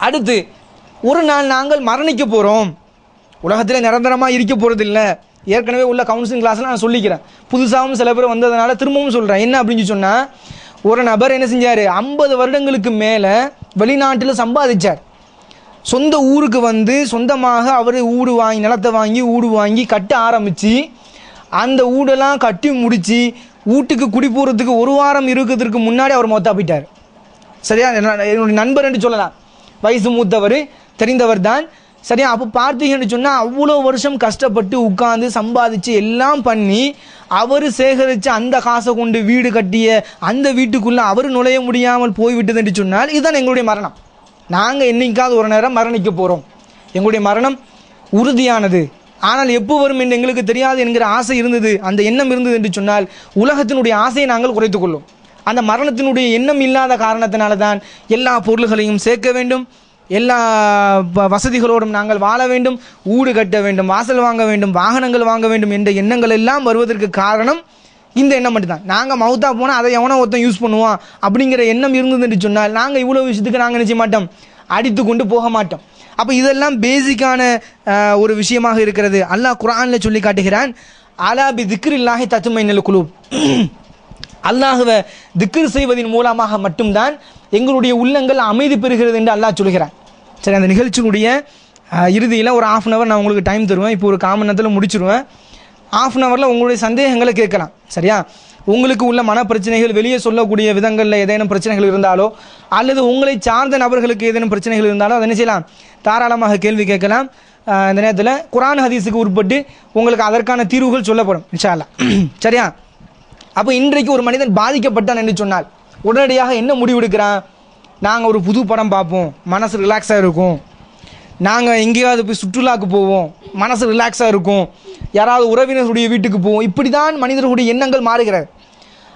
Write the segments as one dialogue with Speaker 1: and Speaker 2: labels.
Speaker 1: அடுத்து ஒரு நாள் நாங்கள் மரணிக்க போகிறோம், உலகத்தில் நிரந்தரமாக இருக்க போகிறதில்ல. ஏற்கனவே உள்ள கவுன்சிலிங் கிளாஸில் நான் சொல்லிக்கிறேன், புதுசாகவும் சில பேர் வந்ததுனால திரும்பவும் சொல்கிறேன். என்ன அப்படின்னு சொன்னால், ஒரு நபர் என்ன செஞ்சார், 50 வருடங்களுக்கு மேலே வெளிநாட்டில் சம்பாதிச்சார். சொந்த ஊருக்கு வந்து சொந்தமாக அவர் ஊடு வாங்கி, நிலத்தை வாங்கி ஊடு வாங்கி கட்ட ஆரம்பித்து, அந்த ஊடெல்லாம் கட்டி முடித்து வீட்டுக்கு குடி போகிறதுக்கு 1 வாரம் இருக்கிறதுக்கு முன்னாடி அவர் மொத்தா போயிட்டார். சரியா? என்னுடைய நண்பர் என்று சொல்லலாம், வயசு மூத்தவர், தெரிந்தவர் தான். சரியா? அப்போ பார்த்தீங்கன்னு சொன்னால் அவ்வளோ வருஷம் கஷ்டப்பட்டு உட்காந்து சம்பாதிச்சு எல்லாம் பண்ணி அவர் சேகரித்து அந்த காசை கொண்டு வீடு கட்டிய அந்த வீட்டுக்குள்ளே அவர் நுழைய முடியாமல் போய்விட்டது என்று சொன்னால் இதுதான் எங்களுடைய மரணம். நாங்கள் என்னைக்காவது ஒரு நேரம் மரணிக்க போகிறோம், எங்களுடைய மரணம் உறுதியானது. ஆனால் எப்போ வரும் என்று எங்களுக்கு தெரியாது என்கிற ஆசை இருந்தது, அந்த எண்ணம் இருந்தது என்று சொன்னால் உலகத்தினுடைய ஆசையை நாங்கள் குறைத்துக்கொள்ளும். அந்த மரணத்தினுடைய எண்ணம் இல்லாத காரணத்தினால தான் எல்லா பொருள்களையும் சேர்க்க வேண்டும், எல்லா வசதிகளோடும் நாங்கள் வாழ வேண்டும், ஊடு கட்ட வேண்டும், வாசல் வாங்க வேண்டும், வாகனங்கள் வாங்க வேண்டும் என்ற எண்ணங்கள் எல்லாம் வருவதற்கு காரணம் இந்த எண்ணம் மட்டும்தான். நாங்கள் மவுத்தா போனால் அதை எவனோ ஒருத்தன் யூஸ் பண்ணுவான் அப்படிங்கிற எண்ணம் இருந்தது என்று சொன்னால் நாங்கள் இவ்வளோ விஷயத்துக்கு நாங்கள் நினைச்ச மாட்டோம், அடித்து கொண்டு போக மாட்டோம். அப்போ இதெல்லாம் பேசிக்கான ஒரு விஷயமாக இருக்கிறது. அல்லாஹ் குர்ஆனில் சொல்லி காட்டுகிறான், அலா பி திக்ரில்லாஹி தத்மைனுல் குலூப். அல்லாஹ்வை திக்ர் செய்வதன் மூலமாக மட்டும்தான் எங்களுடைய உள்ளங்கள் அமைதி பெறுகிறது என்று அல்லாஹ் சொல்கிறான். சரி, அந்த நிகழ்ச்சியினுடைய இறுதியில் ஒரு 1/2 hour நான் உங்களுக்கு டைம் தருவேன். இப்போ ஒரு 1/4 மணி நேரத்தில் முடிச்சிடுவேன். 1/2 hourல உங்களுடைய சந்தேகங்களை கேட்கலாம். சரியா? உங்களுக்கு உள்ள மன பிரச்சனைகள், வெளியே சொல்லக்கூடிய விதங்களில் ஏதேனும் பிரச்சனைகள் இருந்தாலோ அல்லது உங்களை சார்ந்த நபர்களுக்கு ஏதேனும் பிரச்சனைகள் இருந்தாலோ அதை என்ன செய்யலாம், தாராளமாக கேள்வி கேட்கலாம். இந்த நேரத்தில் குர்ஆன் ஹதீஸுக்கு உட்பட்டு உங்களுக்கு அதற்கான தீர்வுகள் சொல்லப்படும் இன்ஷா அல்லாஹ். சரியா? அப்போ இன்றைக்கு ஒரு மனிதன் பாதிக்கப்பட்டான் என்று சொன்னால் உடனடியாக என்ன முடிவெடுக்கிறான், நாங்கள் ஒரு புது படம் பார்ப்போம், மனசு ரிலாக்ஸாக இருக்கும், நாங்கள் எங்கேயாவது போய் சுற்றுலாவுக்கு போவோம், மனசு ரிலாக்ஸாக இருக்கும், யாராவது உறவினருடைய வீட்டுக்கு போவோம். இப்படி தான் மனிதர்களுடைய எண்ணங்கள் மாறுகிறது.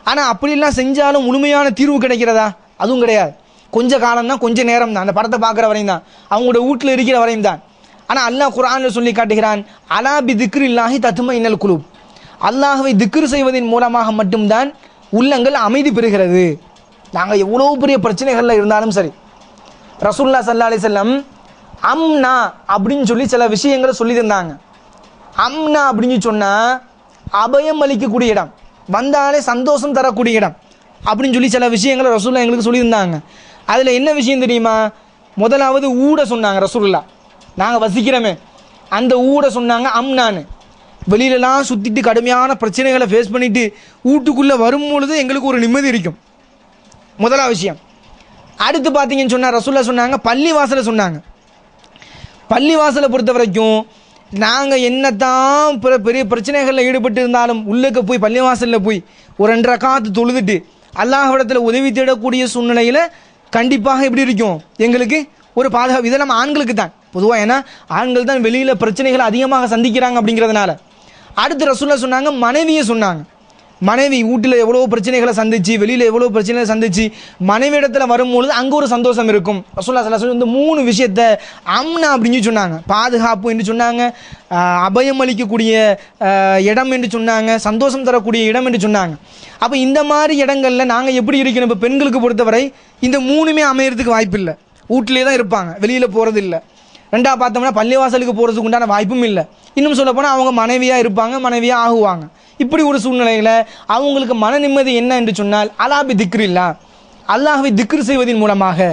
Speaker 1: ஆனால் அப்படிலாம் செஞ்சாலும் முழுமையான தீர்வு கிடைக்கிறதா? அதுவும் கிடையாது. கொஞ்ச காலம் தான், கொஞ்சம் நேரம் தான், அந்த படத்தை பார்க்குற வரையும் தான், அவங்களோட வீட்டில் இருக்கிற வரையும் தான். ஆனால் அல்லாஹ் குர்ஆனில் சொல்லி காட்டுகிறான், அலா பி திக்ரில்லாஹி தத்மைனுல் குலூப். அல்லாஹ்வை திக்ர் செய்வதன் மூலமாக மட்டும்தான் உள்ளங்கள் அமைதி பெறுகிறது. நாங்கள் எவ்வளோ பெரிய பிரச்சனைகளில் இருந்தாலும் சரி, ரசூலுல்லாஹ் ஸல்லல்லாஹு அலைஹி வஸல்லம் அம்னா அப்படின்னு சொல்லி சில விஷயங்களை சொல்லியிருந்தாங்க. அம்னா அப்படின்னு சொன்னால் அபயம் அளிக்கக்கூடிய இடம், வந்தாலே சந்தோஷம் தரக்கூடிய இடம் அப்படின்னு சொல்லி சில விஷயங்களை ரசூலுல்லாஹ் எங்களுக்கு சொல்லியிருந்தாங்க. அதில் என்ன விஷயம் தெரியுமா? முதலாவது ஊட சொன்னாங்க ரசூலுல்லாஹ், நாங்கள் வசிக்கிறோமே அந்த ஊட சொன்னாங்க அம்னான்னு. வெளியிலலாம் சுற்றிட்டு கடுமையான பிரச்சனைகளை ஃபேஸ் பண்ணிவிட்டு வீட்டுக்குள்ளே வரும்பொழுது எங்களுக்கு ஒரு நிம்மதி இருக்கும், முதலாவது விஷயம். அடுத்து பார்த்தீங்கன்னு சொன்னால் ரசூலுல்லாஹ் சொன்னாங்க பள்ளி வாசலை சொன்னாங்க. பள்ளி வாசலை பொறுத்த வரைக்கும் நாங்கள் என்னத்தான் பெரிய பிரச்சனைகளில் ஈடுபட்டு இருந்தாலும் உள்ளுக்கு போய் பள்ளி வாசலில் போய் ஒரு 2 ரக்காத்து தொழுதுட்டு அல்லாஹ்விடத்தில் உதவி தேடக்கூடிய சூழ்நிலையில் கண்டிப்பாக எப்படி இருக்கும் எங்களுக்கு ஒரு பாதுகாப்பு. இதெல்லாம் ஆண்களுக்கு தான் பொதுவாக, ஏன்னா ஆண்கள் தான் வெளியில் பிரச்சனைகளை அதிகமாக சந்திக்கிறாங்க அப்படிங்கிறதுனால. அடுத்து ரசூலுல்லாஹ் சொன்னாங்க மனைவியை சொன்னாங்க. மனைவி வீட்டில் எவ்வளோ பிரச்சனைகளை சந்திச்சு, வெளியில் எவ்வளோ பிரச்சனைகளை சந்திச்சு மனைவி இடத்துல வரும்பொழுது அங்கே ஒரு சந்தோஷம் இருக்கும். ரசூலுல்லாஹ் ஸல்லல்லாஹு அலைஹி வஸல்லம் இந்த 3 விஷயத்தை அம்னா அப்படின்னு சொன்னாங்க. பாதுகாப்பு என்று சொன்னாங்க, அபயம் அளிக்கக்கூடிய இடம் என்று சொன்னாங்க, சந்தோஷம் தரக்கூடிய இடம் என்று சொன்னாங்க. அப்போ இந்த மாதிரி இடங்களில் நாங்கள் எப்படி இருக்கணும்? இப்போ பெண்களுக்கு பொறுத்தவரை இந்த 3மே அமையறதுக்கு வாய்ப்பு இல்லை, வீட்டிலே தான் இருப்பாங்க, வெளியில் போகிறது இல்லை. ரெண்டாவது பார்த்தோம்னா பள்ளிவாசலுக்கு போகிறதுக்கு உண்டான வாய்ப்பும் இல்லை. இன்னும் சொல்லப்போனால் அவங்க மனைவியாக இருப்பாங்க, மனைவியாக ஆகுவாங்க. இப்படி ஒரு சூழ்நிலையில் அவங்களுக்கு மன நிம்மதி என்ன என்று சொன்னால் அலா பி திக்ரில்லா, அல்லாஹ்வை திக்ர் செய்வதன் மூலமாக.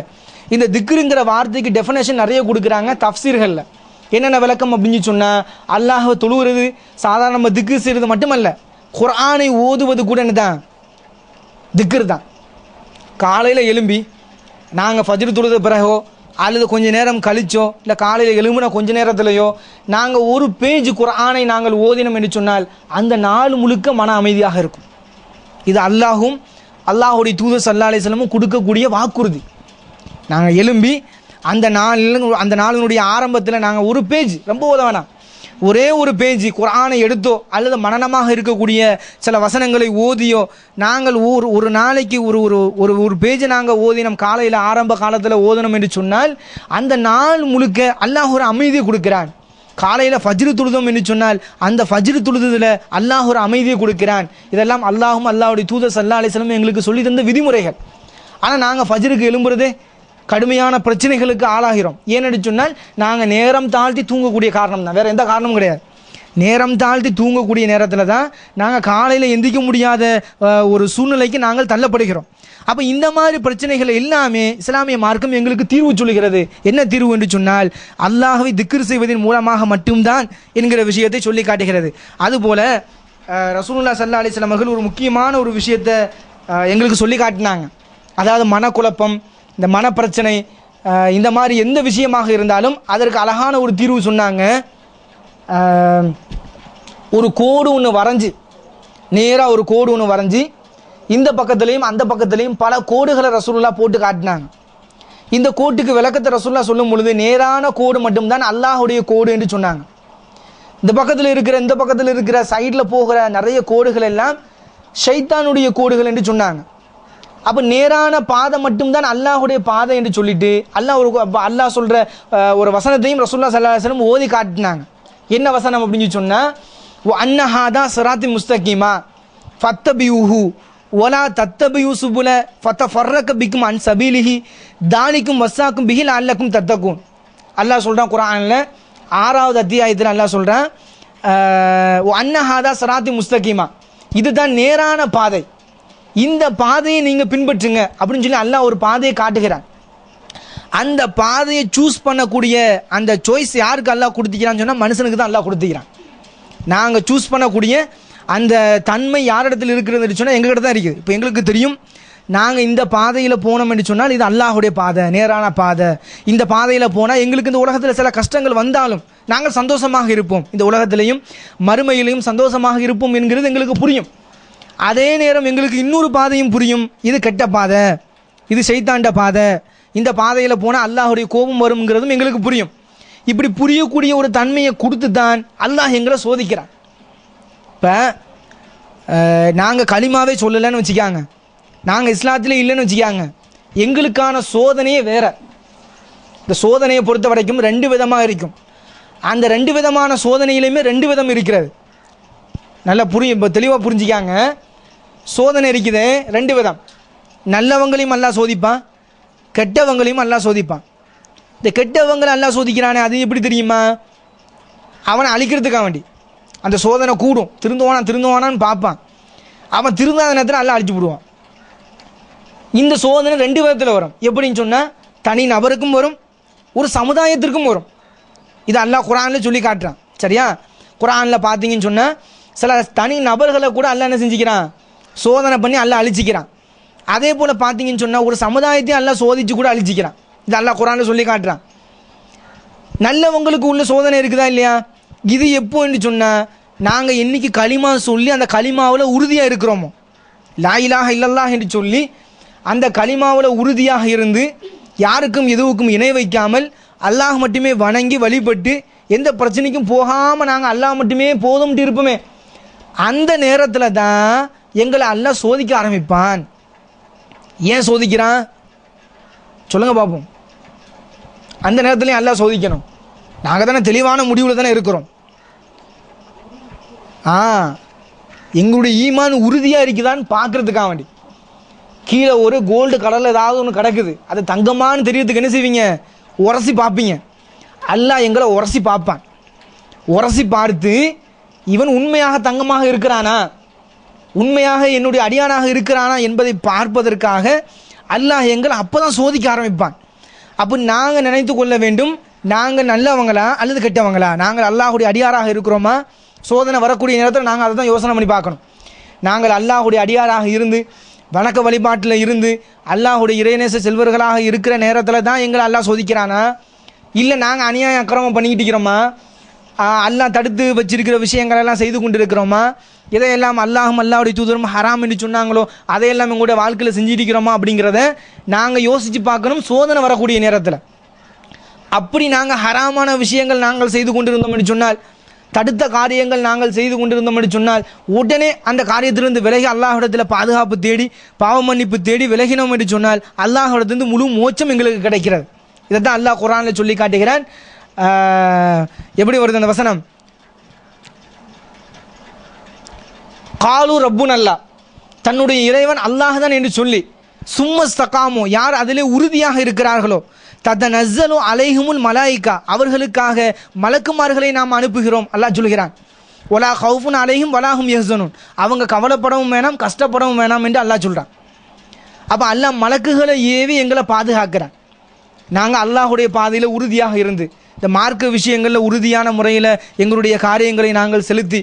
Speaker 1: இந்த திக்ருங்கிற வார்த்தைக்கு டெஃபினேஷன் நிறைய கொடுக்குறாங்க தஃப்சீர்களில். என்னென்ன விளக்கம் அப்படின்னு சொன்னால், அல்லாஹ்வை தொழுகிறது சாதாரண நம்ம திக்ர் செய்கிறது மட்டுமல்ல, குர்ஆனை ஓதுவது கூட என்ன தான் திக்ர் தான். காலையில் எழும்பி நாங்கள் ஃபஜ்ர் தொழுத பிறகோ அல்லது கொஞ்சம் நேரம் கழிச்சோ இல்லை காலையில் எழும்புன கொஞ்ச நேரத்திலையோ நாங்கள் ஒரு பேஜ் குர்ஆனை நாங்கள் ஓதினோம் என்று சொன்னால் அந்த நாள் முழுக்க மன அமைதியாக இருக்கும். இது அல்லாஹும் அல்லாஹுடைய தூதர் ஸல்லல்லாஹு அலைஹி வஸல்லம் கொடுக்கக்கூடிய வாக்குறுதி. நாங்கள் எழும்பி அந்த நாளினுடைய ஆரம்பத்தில் நாங்கள் ஒரு பேஜ், ரொம்ப ஓத வேணாம், ஒரே ஒரு பேஜ் குர்ஆனை எடுத்தோ அல்லது மனனமாக இருக்கக்கூடிய சில வசனங்களை ஓதியோ நாங்கள் ஒரு நாளைக்கு ஒரு பேஜை நாங்கள் ஓதினோம், காலையில் ஆரம்ப காலத்தில் ஓதணும் என்று சொன்னால் அந்த நாள் முழுக்க அல்லாஹ் ஒரு அமைதியை கொடுக்கிறான். காலையில் ஃபஜ்ரு தொழுதோம் என்று சொன்னால் அந்த ஃபஜ்ரு தொழுதுல அல்லாஹ் ஒரு அமைதியை கொடுக்கிறான். இதெல்லாம் அல்லாஹும் அல்லாஹுடைய தூதர் ஸல்லல்லாஹு அலைஹி வஸல்லம் எங்களுக்கு சொல்லி தந்த விதிமுறைகள். ஆனால் நாங்கள் ஃபஜ்ருக்கு எழும்புறதே கடுமையான பிரச்சனைகளுக்கு ஆளாகிறோம். ஏன்னு சொன்னால் நாங்கள் நேரம் தாழ்த்தி தூங்கக்கூடிய காரணம் தான், வேறு எந்த காரணமும் கிடையாது. நேரம் தாழ்த்தி தூங்கக்கூடிய நேரத்தில் தான் நாங்கள் காலையில் எந்திரிக்க முடியாத ஒரு சூழ்நிலைக்கு நாங்கள் தள்ளப்படுகிறோம். அப்போ இந்த மாதிரி பிரச்சனைகள் எல்லாமே இஸ்லாமிய மார்க்கம் எங்களுக்கு தீர்வு சொல்லுகிறது. என்ன தீர்வு என்று சொன்னால் அல்லாஹ்வை திக்ர் செய்வதன் மூலமாக மட்டும்தான் என்கிற விஷயத்தை சொல்லி காட்டுகிறது. அதுபோல் ரசூலுல்லாஹி ஸல்லல்லாஹு அலைஹி வஸல்லம் அவர்கள் ஒரு முக்கியமான ஒரு விஷயத்தை எங்களுக்கு சொல்லி காட்டினாங்க. அதாவது மனக்குழப்பம், இந்த மனப்பிரச்சனை, இந்த மாதிரி எந்த விஷயமாக இருந்தாலும் அதற்கு அழகான ஒரு தீர்வு சொன்னாங்க. ஒரு கோடு ஒன்று வரைஞ்சி, நேராக ஒரு கோடு ஒன்று வரைஞ்சி இந்த பக்கத்துலேயும் அந்த பக்கத்துலேயும் பல கோடுகளை ரசூலுல்லாஹ் போட்டு காட்டினாங்க. இந்த கோட்டுக்கு விளக்கத்தை ரசூலுல்லாஹ் சொல்லும் பொழுது நேரான கோடு மட்டும்தான் அல்லாஹுடைய கோடு என்று சொன்னாங்க. இந்த பக்கத்தில் இருக்கிற சைடில் போகிற நிறைய கோடுகள் எல்லாம் ஷைத்தானுடைய கோடுகள் என்று சொன்னாங்க. அப்போ நேரான பாதை மட்டும்தான் அல்லாஹுடைய பாதை என்று சொல்லிட்டு அல்லாஹ் சொல்கிற ஒரு வசனத்தையும் ரசூலுல்லாஹ் ஸல்லல்லாஹு அலைஹி வஸல்லம் ஓதி காட்டினாங்க. என்ன வசனம் அப்படின்னு சொன்னால், அன்னஹாதா சிராத்தி முஸ்தகீமா ஃபத்தபியூஹு ஒலா தத்தபியூ சுபுல ஃபத்தஃபர்ரக பிக்கும் அன் சபீலிஹி தானிக்கும் வஸ்ஸாக்கும் பிஹி லஅல்லக்கும் தத்தகூன். அல்லாஹ் சொல்கிறான் குர்ஆனில் 6வது அத்தியாயத்தில் அல்லாஹ் சொல்கிறான், அன்னஹாதா சிராத்தி முஸ்தகீமா, இதுதான் நேரான பாதை, இந்த பாதையை நீங்கள் பின்பற்றுங்க அப்படின்னு சொல்லி அல்லாஹ் ஒரு பாதையை காட்டுகிறான். அந்த பாதையை சூஸ் பண்ணக்கூடிய அந்த சாய்ஸ் யாருக்கு அல்லாஹ் கொடுத்துக்கிறான்னு சொன்னால் மனுஷனுக்கு தான் அல்லாஹ் கொடுத்துக்கிறான். நாங்கள் சூஸ் பண்ணக்கூடிய அந்த தன்மை யாரிடத்தில் இருக்கிறதுன்னு சொன்னால் எங்ககிட்ட தான் இருக்குது. இப்போ எங்களுக்கு தெரியும், நாங்கள் இந்த பாதையில் போனோம் என்று சொன்னால் இது அல்லாஹுடைய பாதை, நேரான பாதை. இந்த பாதையில் போனால் எங்களுக்கு இந்த உலகத்தில் சில கஷ்டங்கள் வந்தாலும் நாங்கள் சந்தோஷமாக இருப்போம், இந்த உலகத்திலையும் மறுமையிலையும் சந்தோஷமாக இருப்போம் என்கிறது எங்களுக்கு புரியும். அதே நேரம் எங்களுக்கு இன்னொரு பாதையும் புரியும், இது கெட்ட பாதை, இது ஷைத்தாண்ட பாதை, இந்த பாதையில் போனால் அல்லாஹுடைய கோபம் வரும்ங்கிறதும் எங்களுக்கு புரியும். இப்படி புரியக்கூடிய ஒரு தன்மையை கொடுத்து தான் அல்லாஹ் எங்களை சோதிக்கிறான். இப்போ நாங்கள் களிமாவே சொல்லலைன்னு வச்சுக்காங்க, நாங்கள் இஸ்லாத்தில் இல்லைன்னு வச்சுக்காங்க, எங்களுக்கான சோதனையே வேறு. இந்த சோதனையை பொறுத்த வரைக்கும் 2 விதமாக இருக்கும். அந்த 2 விதமான சோதனையிலையுமே 2 விதம் இருக்கிறது. நல்லா புரியும், இப்போ தெளிவாக புரிஞ்சிக்காங்க. சோதனை இருக்குது 2 விதம். நல்லவங்களையும் அல்லாஹ் சோதிப்பான், கெட்டவங்களையும் அல்லாஹ் சோதிப்பான். இந்த கெட்டவங்களை அல்லாஹ் சோதிக்கிறானே, அது எப்படி தெரியுமா? அவனை அழிக்கிறதுக்காக வேண்டி அந்த சோதனை கூடும், திருந்துவானான்னு பார்ப்பான். அவன் திருந்தாத நேரத்தில் அல்லாஹ் அழிச்சு விடுவான். இந்த சோதனை 2 விதத்தில் வரும். எப்படின்னு சொன்னால் தனி நபருக்கும் வரும், ஒரு சமுதாயத்திற்கும் வரும். இது அல்லாஹ் குர்ஆனில் சொல்லி காட்டுறான். சரியா? குர்ஆனில் பார்த்தீங்கன்னு சொன்னால் சில தனி நபர்களை கூட அல்லாஹ் என்ன செஞ்சுக்கிறான், சோதனை பண்ணி அல்லாஹ் அழிச்சிக்கிறான். அதே போல் பார்த்தீங்கன்னு சொன்னால் ஒரு சமுதாயத்தையும் அல்லாஹ் சோதிச்சு கூட அழிச்சிக்கிறான். இது அல்லாஹ் குர்ஆனில் சொல்லி காட்டுறான். நல்லவங்களுக்கு உள்ள சோதனை இருக்குதா இல்லையா? இது எப்போன்னு சொன்னால் நாங்கள் என்னைக்கு களிமா சொல்லி அந்த களிமாவில் உறுதியாக இருக்கிறோமோ, லா இலாஹ இல்லல்லாஹ் என்று சொல்லி அந்த களிமாவில் உறுதியாக இருந்து யாருக்கும் எதுவுக்கும் இணை வைக்காமல் அல்லாஹ் மட்டுமே வணங்கி வழிபட்டு எந்த பிரச்சனைக்கும் போகாமல் நாங்கள் அல்லாஹ் மட்டுமே போதும்ட்டு இருப்போமே, அந்த நேரத்தில் தான் எங்களை அல்லாஹ் சோதிக்க ஆரம்பிப்பான். ஏன் சோதிக்கிறான் சொல்லுங்க பார்ப்போம். அந்த நேரத்துலையும் அல்லாஹ் சோதிக்கணும். நாங்கள் தானே தெளிவான முடிவில் தானே இருக்கிறோம். எங்களுடைய ஈமான் உறுதியாக இருக்குதான்னு பார்க்குறதுக்காக வேண்டி கீழே ஒரு கோல்டு கடலில் ஏதாவது ஒன்று கிடக்குது, அது தங்கமானு தெரியறதுக்கு என்ன செய்வீங்க, உரசி பார்ப்பீங்க. அல்லாஹ் எங்களை உரசி பார்ப்பான். உரசி பார்த்து இவன் உண்மையாக தங்கமாக இருக்கிறானா, உண்மையாக என்னுடைய அடியானாக இருக்கிறானா என்பதை பார்ப்பதற்காக அல்லாஹ் எங்களை அப்போ தான் சோதிக்க ஆரம்பிப்பான். அப்போ நாங்கள் நினைத்து கொள்ள வேண்டும், நாங்கள் நல்லவங்களா அல்லது கெட்டவங்களா, நாங்கள் அல்லாஹுடைய அடியாராக இருக்கிறோமா. சோதனை வரக்கூடிய நேரத்தில் நாங்கள் அதை தான் யோசனை பண்ணி பார்க்கணும். நாங்கள் அல்லாஹுடைய அடியாராக இருந்து வணக்க வழிபாட்டில் இருந்து அல்லாஹுடைய இறைநேச செல்வர்களாக இருக்கிற நேரத்தில் தான் எங்களை அல்லாஹ் சோதிக்கிறானா, இல்லை நாங்கள் அநியாயம் அக்கிரமம் பண்ணிக்கிட்டு இருக்கிறோமா, அல்லாஹ் தடுத்து வச்சிருக்கிற விஷயங்களெல்லாம் செய்து கொண்டு இருக்கிறோமா, இதையெல்லாம் அல்லாஹும் அல்லாஹுடைய தூதரும் ஹராம் என்று சொன்னாங்களோ அதையெல்லாம் எங்களுடைய வாழ்க்கையில் செஞ்சிருக்கிறோமா அப்படிங்கிறத நாங்கள் யோசித்து பார்க்கணும். சோதனை வரக்கூடிய நேரத்தில் அப்படி நாங்கள் ஹராமான விஷயங்கள் நாங்கள் செய்து கொண்டிருந்தோம் என்று சொன்னால், தடுத்த காரியங்கள் நாங்கள் செய்து கொண்டிருந்தோம் என்று சொன்னால் உடனே அந்த காரியத்திலிருந்து விலகி அல்லாஹ்விடத்தில் பாதுகாப்பு தேடி பாவ மன்னிப்பு தேடி விலகினோம் என்று சொன்னால் அல்லாஹ்விடத்திலிருந்து முழு மோட்சம் எங்களுக்கு கிடைக்கிறது. இதைத்தான் அல்லாஹ் குர்ஆனில் சொல்லி காட்டுகிறான். எப்படி வருது அந்த வசனம்? காலு ரப்புன் அல்லாஹ், தன்னுடைய இறைவன் அல்லாஹ் தான் என்று சொல்லி சும்மஸ்தகாமோ, யார் அதிலே உறுதியாக இருக்கிறார்களோ, தத்தனஸ்ஸலு அலைஹிமுல் மலாயிகா, அவர்களுக்காக மலக்குமார்களை நாம் அனுப்புகிறோம். அல்லாஹ் சொல்கிறான். ஒலா ஹவுஃபுன் அலைஹிம் வலாஹும் யஹ்ஸனூன், அவங்க கவலைப்படவும் வேணாம் கஷ்டப்படவும் வேணாம் என்று அல்லாஹ் சொல்கிறான். அப்போ அல்லாஹ் மலக்குகளை ஏவி எங்களை பாதுகாக்கிறான். நாங்கள் அல்லாஹுடைய பாதையில் உறுதியாக இருந்து இந்த மார்க்க விஷயங்களில் உறுதியான முறையில் எங்களுடைய காரியங்களை நாங்கள் செலுத்தி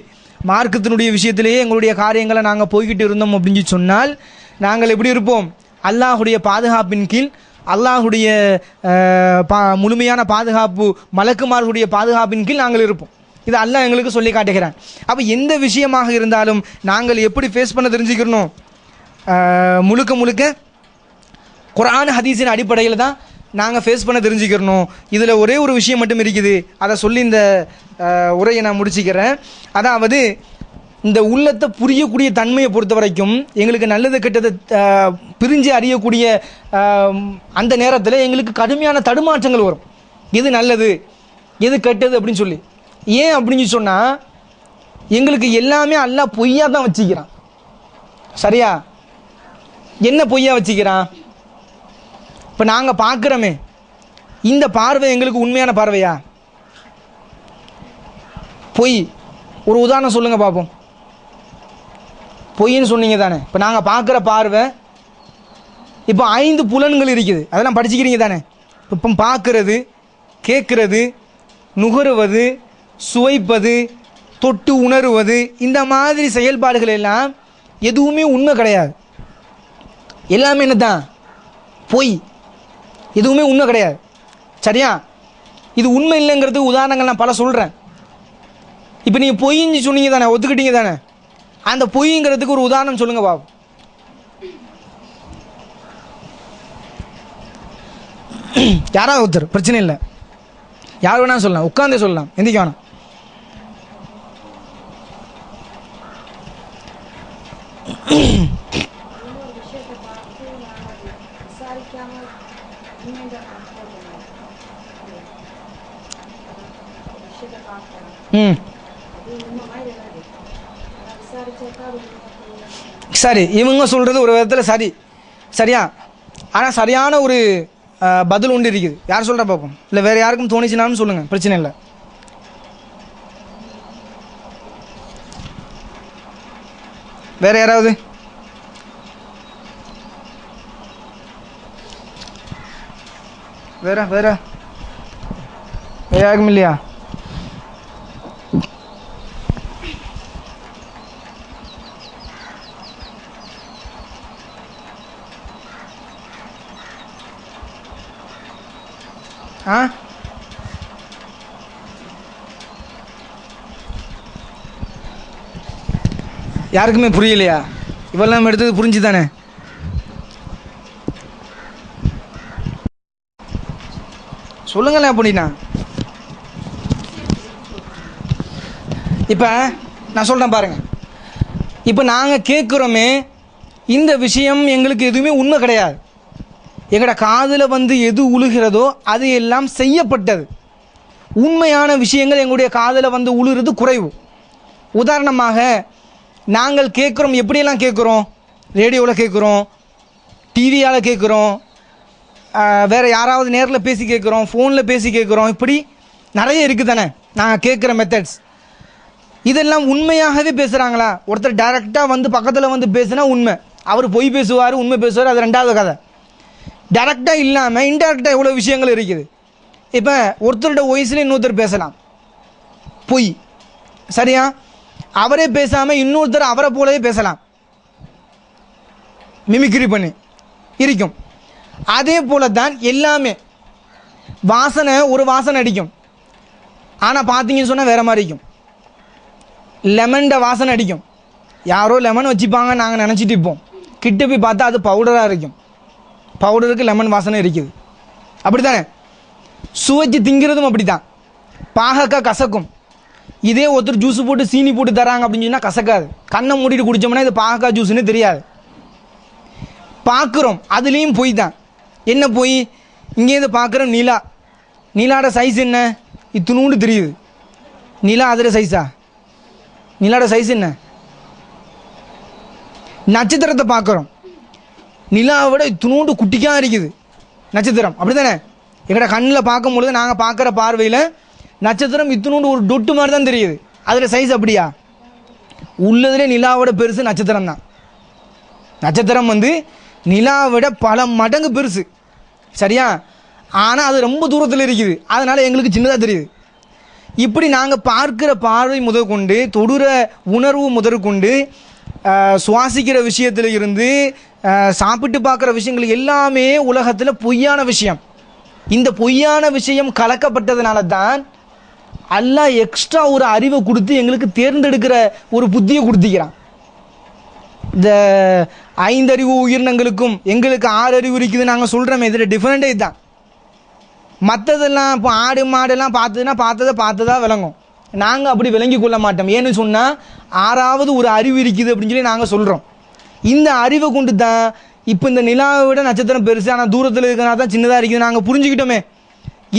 Speaker 1: மார்க்கத்தினுடைய விஷயத்திலேயே எங்களுடைய காரியங்களை நாங்கள் போய்கிட்டு இருந்தோம் அப்படின்னு சொன்னால் நாங்கள் எப்படி இருப்போம்? அல்லாஹுடைய பாதுகாப்பின் கீழ், அல்லாஹுடைய முழுமையான பாதுகாப்பு, மலக்குமார்களுடைய பாதுகாப்பின் கீழ் நாங்கள் இருப்போம். இது அல்லாஹ் எங்களுக்கு சொல்லி காட்டுகிறான். அப்போ எந்த விஷயமாக இருந்தாலும் நாங்கள் எப்படி ஃபேஸ் பண்ண தெரிஞ்சுக்கிறணும்? முழுக்க முழுக்க குர்ஆன் ஹதீஸின் அடிப்படையில் தான் நாங்கள் ஃபேஸ் பண்ண தெரிஞ்சுக்கிறணும். இதில் ஒரே ஒரு விஷயம் மட்டும் இருக்குது, அதை சொல்லி இந்த உரையை நான் முடிச்சுக்கிறேன். அதாவது இந்த உள்ளத்தை புரியக்கூடிய தன்மையை பொறுத்த வரைக்கும் எங்களுக்கு நல்லது கெட்டதை பிரிஞ்சு அறியக்கூடிய அந்த நேரத்தில் எங்களுக்கு கடுமையான தடுமாற்றங்கள் வரும். எது நல்லது எது கெட்டது அப்படின்னு சொல்லி. ஏன் அப்படின்னு சொன்னால் எங்களுக்கு எல்லாமே அல்லாஹ் பொய்யா தான் வச்சுக்கிறான். சரியா? என்ன பொய்யா வச்சுக்கிறான்? இப்போ நாங்கள் பார்க்குறோமே, இந்த பார்வை எங்களுக்கு உண்மையான பார்வையா? பொய். ஒரு உதாரணம் சொல்லுங்கள் பார்ப்போம். பொய்ன்னு சொன்னீங்க தானே. இப்போ நாங்கள் பார்க்குற பார்வை, இப்போ 5 புலன்கள் இருக்குது, அதெல்லாம் படிச்சுக்கிறீங்க தானே. இப்போ பார்க்குறது, கேட்குறது, நுகருவது, சுவைப்பது, தொட்டு உணருவது, இந்த மாதிரி செயல்பாடுகள் எல்லாம் எதுவுமே உண்மை கிடையாது. எல்லாமே என்ன தான்? பொய். எதுவுமே உண்மை கிடையாது. சரியா? இது உண்மை இல்லைங்கிறது உதாரணங்கள் நான் பல சொல்கிறேன். இப்போ நீங்கள் பொய்ன்னு சொன்னீங்க தானே, ஒத்துக்கிட்டீங்க தானே. அந்த பொய்ங்கிறதுக்கு ஒரு உதாரணம் சொல்லுங்க பாபு. யாராவது ஒருத்தர், பிரச்சனை இல்லை, யார் வேணாலும் சொல்லலாம், உட்காந்தே சொல்லலாம், எந்திக்க வேணாம். சரி, இவங்க சொல்கிறது ஒரு விதத்தில் சரி, சரியா? ஆனால் சரியான ஒரு பதில் ஒன்று இருக்குது. யார் சொல்கிற பார்ப்போம். இல்லை வேறு யாருக்கும் தோணிச்சுனாலும் சொல்லுங்கள், பிரச்சனை இல்லை. வேறு யாராவது? வேற வேற யாருக்கும் இல்லையா? ஆ யாருக்குமே புரியலையா? இவெல்லாம் நம்ம எடுத்தது புரிஞ்சு தானே? சொல்லுங்களேன் அப்படின்னா. இப்போ நான் சொல்கிறேன் பாருங்கள். இப்போ நாங்கள் கேட்குறோமே, இந்த விஷயம் எங்களுக்கு எதுவுமே உண்மை கிடையாது. எங்களோட காதில் வந்து எது உழுகிறதோ அது எல்லாம் செய்யப்பட்டது. உண்மையான விஷயங்கள் எங்களுடைய காதில் வந்து உழுகிறது குறைவு. உதாரணமாக நாங்கள் கேட்குறோம், எப்படியெல்லாம் கேட்குறோம்? ரேடியோவில் கேட்குறோம், டிவியால் கேட்குறோம், வேறு யாராவது நேரில் பேசி கேட்குறோம், ஃபோனில் பேசி கேட்குறோம். இப்படி நிறைய இருக்குது தானே நாங்கள் கேட்குற மெத்தட்ஸ். இதெல்லாம் உண்மையாகவே பேசுகிறாங்களா? ஒருத்தர் டைரெக்டாக வந்து பக்கத்தில் வந்து பேசுனா உண்மை, அவர் பொய் பேசுவார், உண்மை பேசுவார், அது ரெண்டாவது கதை. டைரெக்டாக இல்லாமல் இன்டெரக்டாக எவ்வளோ விஷயங்கள் இருக்குது. இப்போ ஒருத்தரோட வயசில் இன்னொருத்தர் பேசலாம், பொய். சரியா? அவரே பேசாமல் இன்னொருத்தர் அவரை போலவே பேசலாம், மிமிக்ரி பண்ணி இருக்கும். அதே போல தான் எல்லாமே. வாசனை, ஒரு வாசனை அடிக்கும், ஆனால் பார்த்தீங்கன்னு சொன்னால் வேறு மாதிரி இருக்கும். லெமன்ட வாசனை அடிக்கும், யாரோ லெமன் வச்சுப்பாங்க நாங்கள் நினச்சிட்டு இருப்போம். கிட்ட போய் பார்த்தா அது பவுடராக இருக்கும், பவுடருக்கு லெமன் வாசனை இருக்குது. அப்படி தானே? சுவைச்சு திங்கிறதும் அப்படி தான். பாகக்காய் கசக்கும், இதே ஒருத்தர் ஜூஸ் போட்டு சீனி போட்டு தராங்க அப்படின்னு சொன்னால் கசக்காது. கண்ணை மூடிட்டு குடித்தோம்னா இது பாகக்காய் ஜூஸ்ன்னு தெரியாது. பார்க்குறோம், அதுலேயும் பொய் தான். என்ன பொய்? இங்கேருந்து பார்க்குறோம் நிலா, நிலாட சைஸ் என்ன? இத்தினூண்டு தெரியுது. நிலா அதில் சைஸா? நிலாட சைஸ் என்ன? நட்சத்திரத்தை பார்க்குறோம், நிலாவை விட இத்தினூண்டு குட்டிக்காக இருக்குது நட்சத்திரம், அப்படி தானே? எங்கள்ட கண்ணில் பார்க்கும் பொழுது நாங்கள் பார்க்குற பார்வையில் நட்சத்திரம் இத்தினூண்டு ஒரு டொட்டு மாதிரி தான் தெரியுது. அதில் சைஸ் அப்படியா? உள்ளதுலேயே நிலாவோட பெருசு நட்சத்திரம் தான். நட்சத்திரம் வந்து நிலாவிட பல மடங்கு பெருசு, சரியா? ஆனால் அது ரொம்ப தூரத்தில் இருக்குது, அதனால் எங்களுக்கு சின்னதாக தெரியுது. இப்படி நாங்கள் பார்க்குற பார்வை முதற்கொண்டு, தொடுற உணர்வு முதற்கொண்டு, சுவாசிக்கிற விஷயத்தில் இருந்து சாப்பிட்டு பார்க்குற விஷயங்கள் எல்லாமே உலகத்தில் பொய்யான விஷயம். இந்த பொய்யான விஷயம் கலக்கப்பட்டதுனால தான் அல்லாஹ் எக்ஸ்ட்ரா ஒரு அறிவை கொடுத்து எங்களுக்கு தேர்ந்தெடுக்கிற ஒரு புத்தியை கொடுத்துக்கிறான். இந்த 5 அறிவு உயிரினங்களுக்கும் எங்களுக்கு 6 அறிவு இருக்குது நாங்கள் சொல்கிறோமே, இதில் டிஃப்ரெண்டே தான். மற்றதெல்லாம் இப்போ ஆடு மாடெல்லாம் பார்த்ததா விளங்கும். நாங்கள் அப்படி விளங்கி கொள்ள மாட்டோம். ஏன்னு சொன்னால் 6வது ஒரு அறிவு இருக்குது அப்படின்னு சொல்லி நாங்கள் சொல்கிறோம். இந்த அறிவை கொண்டு தான் இப்போ இந்த நிலாவை விட நட்சத்திரம் பெருசு, ஆனால் தூரத்தில் இருக்கிறனா தான் சின்னதாக இருக்குது நாங்கள் புரிஞ்சுக்கிட்டோமே.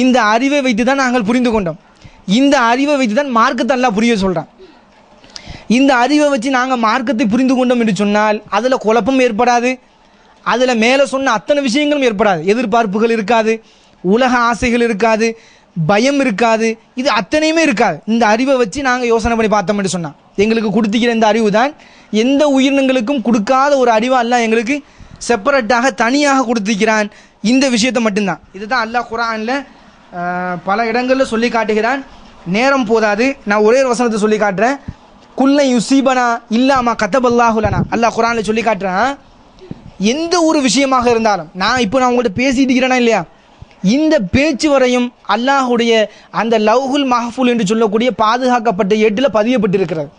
Speaker 1: இந்த அறிவை வைத்து தான் நாங்கள் புரிந்து கொண்டோம். இந்த அறிவை வைத்து தான் மார்க்கத்தை எல்லாம் புரிய சொல்கிறேன். இந்த அறிவை வச்சு நாங்கள் மார்க்கத்தை புரிந்து கொண்டோம் என்று சொன்னால் அதில் குழப்பம் ஏற்படாது, அதில் மேலே சொன்ன அத்தனை விஷயங்களும் ஏற்படாது. எதிர்பார்ப்புகள் இருக்காது, உலக ஆசைகள் இருக்காது, பயம் இருக்காது, இது அத்தனையுமே இருக்காது. இந்த அறிவை வச்சு நாங்கள் யோசனை பண்ணி பார்த்தோம் என்று சொன்னால் எங்களுக்கு கொடுத்துக்கிற இந்த அறிவு தான் எந்த உயிரினங்களுக்கும் கொடுக்காத ஒரு அறிவாக அல்லாஹ் எங்களுக்கு செப்பரேட்டாக தனியாக கொடுத்துக்கிறான். இந்த விஷயத்தை மட்டும்தான். இதுதான் அல்லாஹ் குர்ஆனில் பல இடங்களில் சொல்லி காட்டுகிறான். நேரம் போதாது, நான் ஒரே ஒரு வசனத்தை சொல்லி காட்டுறேன். குல்லை யுசீபனா இல்லாமா கத்தபல்லாஹுலனா, அல்லாஹ் குர்ஆனில் சொல்லி காட்டுறான். எந்த ஒரு விஷயமாக இருந்தாலும், நான் உங்கள்கிட்ட பேசிட்டு இருக்கிறேனா இல்லையா, இந்த பேச்சு வரையும் அல்லாஹுடைய அந்த லவ்ஹுல் மஹ்ஃபூல் என்று சொல்லக்கூடிய பாதுகாக்கப்பட்ட ஏட்டில் பதியப்பட்டிருக்கிறது.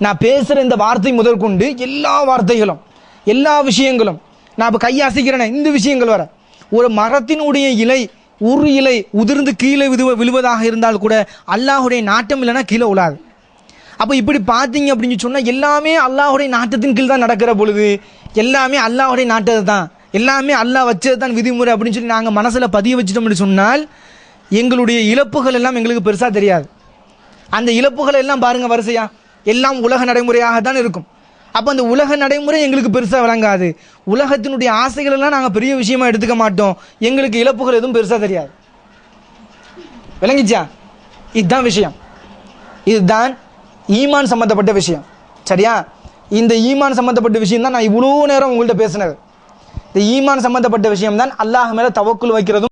Speaker 1: நான் பேசுகிற இந்த வார்த்தை முதற்கொண்டு எல்லா வார்த்தைகளும் எல்லா விஷயங்களும், நான் இப்போ கையை அசைக்கிறேனே இந்த விஷயங்கள் வர, ஒரு மரத்தினுடைய இலை ஒரு இலை உதிர்ந்து கீழே விழுவதாக இருந்தால் கூட அல்லாஹுடைய நாட்டம் இல்லைன்னா கீழே உழாது. அப்போ இப்படி பார்த்தீங்க அப்படின்னு சொன்னால் எல்லாமே அல்லாஹுடைய நாட்டத்தின் கீழ் தான் நடக்கிற பொழுது எல்லாமே அல்லாஹுடைய நாட்டத்தை தான், எல்லாமே அல்லாஹ் வச்சது தான் விதிமுறை அப்படின்னு சொல்லி நாங்கள் மனசில் பதிய வச்சிட்டோம்னு சொன்னால் எங்களுடைய இழப்புகள் எல்லாம் எங்களுக்கு பெருசாக தெரியாது. அந்த இழப்புகள் எல்லாம் பாருங்கள் வரிசையா எல்லாம் உலக நடைமுறையாக தான் இருக்கும். அப்போ அந்த உலக நடைமுறை எங்களுக்கு பெருசாக விளங்காது. உலகத்தினுடைய ஆசைகள் எல்லாம் நாங்கள் பெரிய விஷயமா எடுத்துக்க மாட்டோம். எங்களுக்கு இழப்புகள் எதுவும் பெருசாக தெரியாது. விளங்கிச்சா? இதுதான் விஷயம். இதுதான் ஈமான் சம்பந்தப்பட்ட விஷயம், சரியா? இந்த ஈமான் சம்பந்தப்பட்ட விஷயம் தான் நான் இவ்வளோ நேரம் உங்கள்கிட்ட பேசினது. இந்த ஈமான் சம்பந்தப்பட்ட விஷயம் தான் அல்லாஹ் மேலே தவக்குல் வைக்கிறதும்